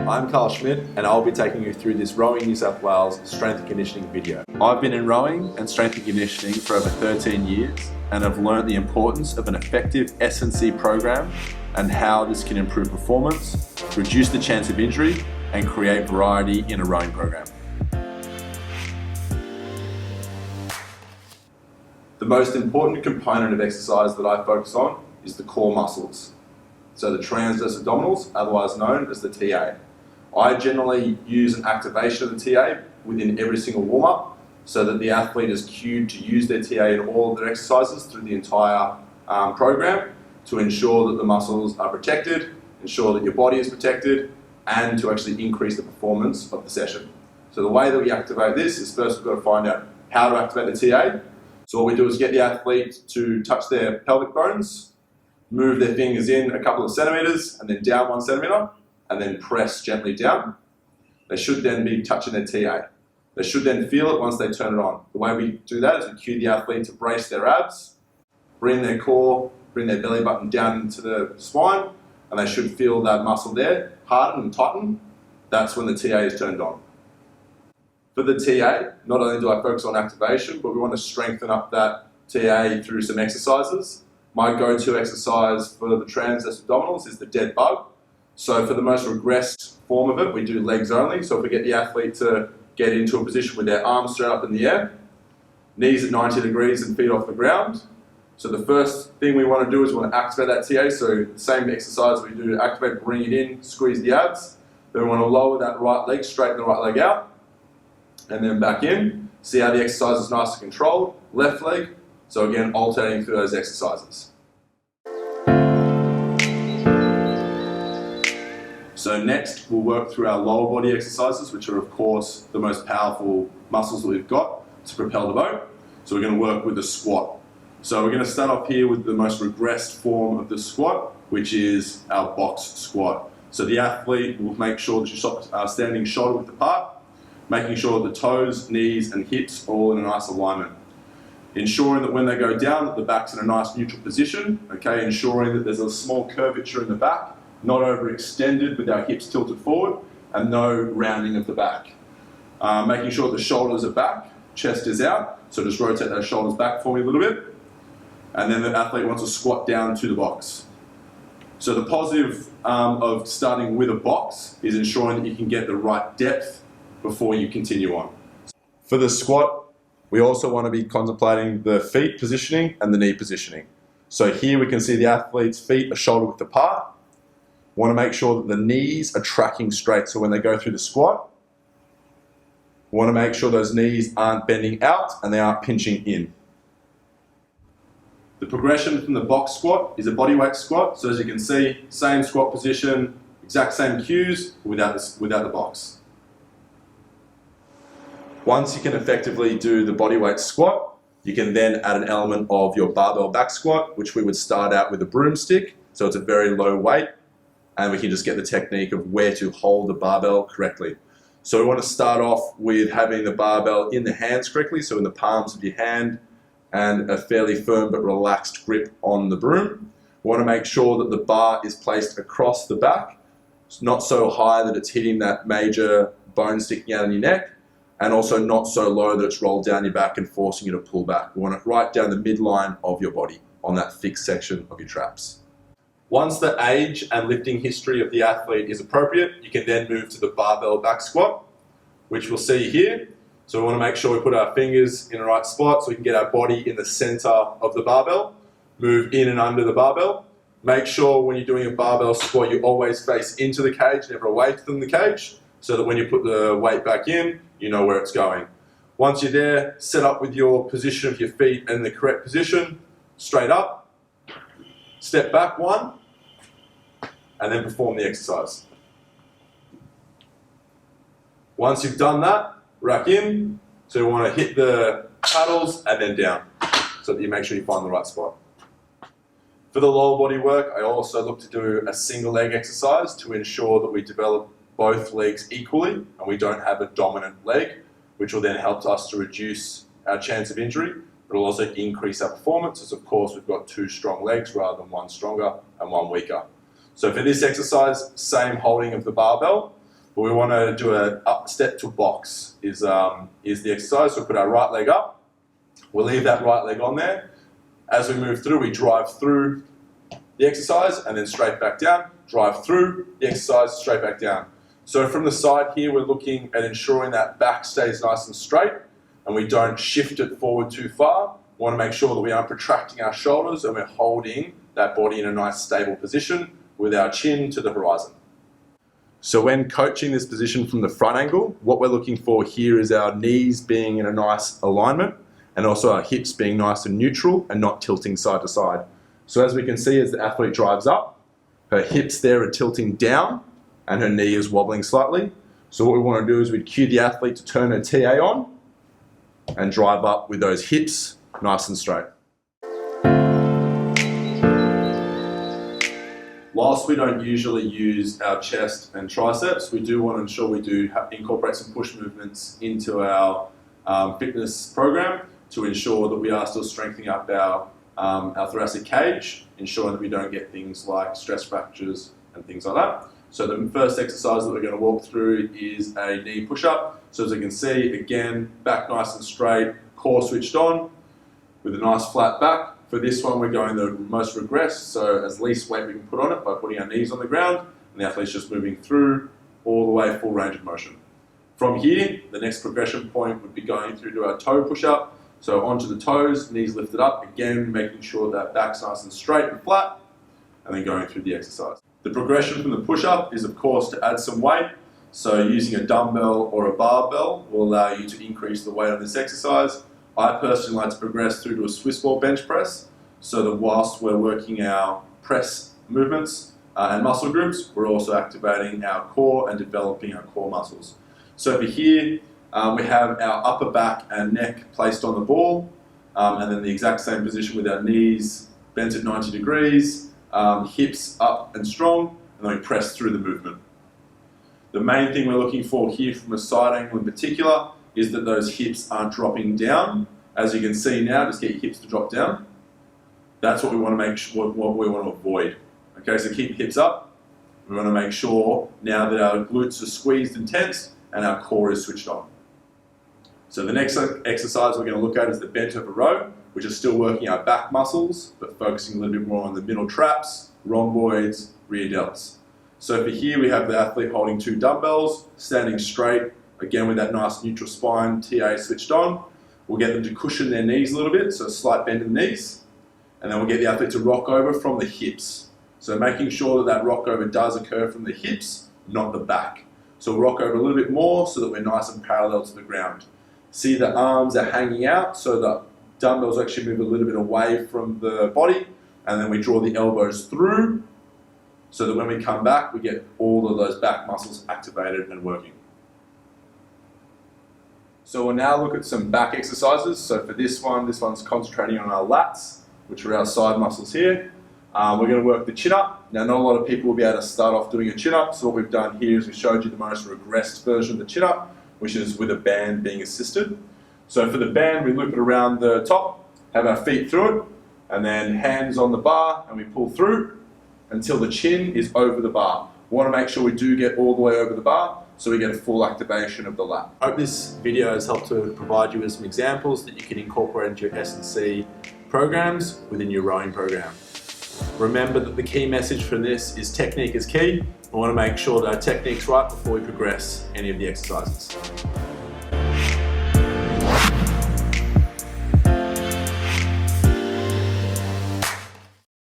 I'm Karl Schmidt and I'll be taking you through this Rowing New South Wales strength and conditioning video. I've been in rowing and strength and conditioning for over 13 years and I've learned the importance of an effective S&C program and how this can improve performance, reduce the chance of injury and create variety in a rowing program. The most important component of exercise that I focus on is the core muscles. So the transverse abdominals, otherwise known as the TA. I generally use an activation of the TA within every single warm-up so that the athlete is cued to use their TA in all of their exercises through the entire program to ensure that the muscles are protected, ensure that your body is protected, and to actually increase the performance of the session. So the way that we activate this is first we've got to find out how to activate the TA. So what we do is get the athlete to touch their pelvic bones, move their fingers in a couple of centimeters and then down 1 centimeter and then press gently down. They should then be touching their TA. They should then feel it once they turn it on. The way we do that is we cue the athlete to brace their abs, bring their core, bring their belly button down into the spine, and they should feel that muscle there harden and tighten. That's when the TA is turned on. For the TA, not only do I focus on activation, but we want to strengthen up that TA through some exercises. My go-to exercise for the transverse abdominals is the dead bug. So for the most regressed form of it, we do legs only. So if we get the athlete to get into a position with their arms straight up in the air, knees at 90 degrees and feet off the ground. So the first thing we want to do is we want to activate that TA. So the same exercise we do to activate, bring it in, squeeze the abs. Then we want to lower that right leg, straighten the right leg out, and then back in. See how the exercise is nice and controlled. Left leg. So again, alternating through those exercises. So next, we'll work through our lower body exercises, which are of course the most powerful muscles that we've got to propel the boat. So we're going to work with the squat. So we're going to start off here with the most regressed form of the squat, which is our box squat. So the athlete will make sure that you're standing shoulder width apart, making sure that the toes, knees and hips are all in a nice alignment. Ensuring that when they go down, that the back's in a nice neutral position, okay? Ensuring that there's a small curvature in the back, not overextended with our hips tilted forward, and no rounding of the back. Making sure the shoulders are back, chest is out, so just rotate those shoulders back for me a little bit. And then the athlete wants to squat down to the box. So the positive of starting with a box is ensuring that you can get the right depth before you continue on. For the squat, we also want to be contemplating the feet positioning and the knee positioning. So here we can see the athlete's feet are shoulder width apart. We want to make sure that the knees are tracking straight. So when they go through the squat, we want to make sure those knees aren't bending out and they aren't pinching in. The progression from the box squat is a bodyweight squat. So as you can see, same squat position, exact same cues without the box. Once you can effectively do the bodyweight squat, you can then add an element of your barbell back squat, which we would start out with a broomstick. So it's a very low weight, and we can just get the technique of where to hold the barbell correctly. So we want to start off with having the barbell in the hands correctly, so in the palms of your hand, and a fairly firm but relaxed grip on the broom. We want to make sure that the bar is placed across the back. It's not so high that it's hitting that major bone sticking out on your neck, and also not so low that it's rolled down your back and forcing you to pull back. We want it right down the midline of your body on that fixed section of your traps. Once the age and lifting history of the athlete is appropriate, you can then move to the barbell back squat, which we'll see here. So we want to make sure we put our fingers in the right spot so we can get our body in the center of the barbell, move in and under the barbell. Make sure when you're doing a barbell squat, you always face into the cage, never away from the cage, so that when you put the weight back in, you know where it's going. Once you're there, set up with your position of your feet in the correct position, straight up, step back one, and then perform the exercise. Once you've done that, rack in, so you want to hit the paddles and then down, so that you make sure you find the right spot. For the lower body work, I also look to do a single leg exercise to ensure that we develop both legs equally and we don't have a dominant leg, which will then help us to reduce our chance of injury, but will also increase our performance as of course we've got two strong legs rather than one stronger and one weaker. So for this exercise, same holding of the barbell. but we want to do a up step to box is the exercise. So we put our right leg up, we'll leave that right leg on there. As we move through, we drive through the exercise and then straight back down, drive through the exercise, straight back down. So from the side here, we're looking at ensuring that back stays nice and straight and we don't shift it forward too far. We want to make sure that we aren't protracting our shoulders and we're holding that body in a nice stable position with our chin to the horizon. So when coaching this position from the front angle, what we're looking for here is our knees being in a nice alignment and also our hips being nice and neutral and not tilting side to side. So as we can see, as the athlete drives up, her hips there are tilting down and her knee is wobbling slightly. So what we want to do is we cue the athlete to turn her TA on and drive up with those hips nice and straight. Whilst we don't usually use our chest and triceps, we do want to ensure we do incorporate some push movements into our fitness program to ensure that we are still strengthening up our thoracic cage, ensuring that we don't get things like stress fractures and things like that. So the first exercise that we're going to walk through is a knee push-up. So as you can see, again, back nice and straight, core switched on with a nice flat back. For this one, we're going the most regressed, so as least weight we can put on it by putting our knees on the ground, and the athlete's just moving through all the way, full range of motion. From here, the next progression point would be going through to our toe push-up. So onto the toes, knees lifted up, again, making sure that back's nice and straight and flat, and then going through the exercise. The progression from the push-up is, of course, to add some weight. So using a dumbbell or a barbell will allow you to increase the weight on this exercise. I personally like to progress through to a Swiss ball bench press, so that whilst we're working our press movements and muscle groups, we're also activating our core and developing our core muscles. So over here, we have our upper back and neck placed on the ball, and then the exact same position with our knees bent at 90 degrees, hips up and strong, and then we press through the movement. The main thing we're looking for here from a side angle in particular is that those hips aren't dropping down. As you can see now, just get your hips to drop down. That's what we want to make sure, what we want to avoid. Okay, so keep your hips up. We want to make sure now that our glutes are squeezed and tense and our core is switched on. So the next exercise we're going to look at is the bent over row, which is still working our back muscles, but focusing a little bit more on the middle traps, rhomboids, rear delts. So for here we have the athlete holding two dumbbells, standing straight, again with that nice neutral spine, TA switched on. We'll get them to cushion their knees a little bit, so a slight bend in the knees. And then we'll get the athlete to rock over from the hips. So making sure that that rock over does occur from the hips, not the back. So we'll rock over a little bit more so that we're nice and parallel to the ground. See the arms are hanging out, so the dumbbells actually move a little bit away from the body, and then we draw the elbows through, so that when we come back, we get all of those back muscles activated and working. So we'll now look at some back exercises. So for this one's concentrating on our lats, which are our side muscles here. We're going to work the chin up. Now, not a lot of people will be able to start off doing a chin up, so what we've done here is we showed you the most regressed version of the chin up, which is with a band being assisted. So for the band, we loop it around the top, have our feet through it, and then hands on the bar, and we pull through until the chin is over the bar. We want to make sure we do get all the way over the bar, so we get a full activation of the lat. I hope this video has helped to provide you with some examples that you can incorporate into your S&C programs within your rowing program. Remember that the key message from this is technique is key. We want to make sure that our technique's right before we progress any of the exercises.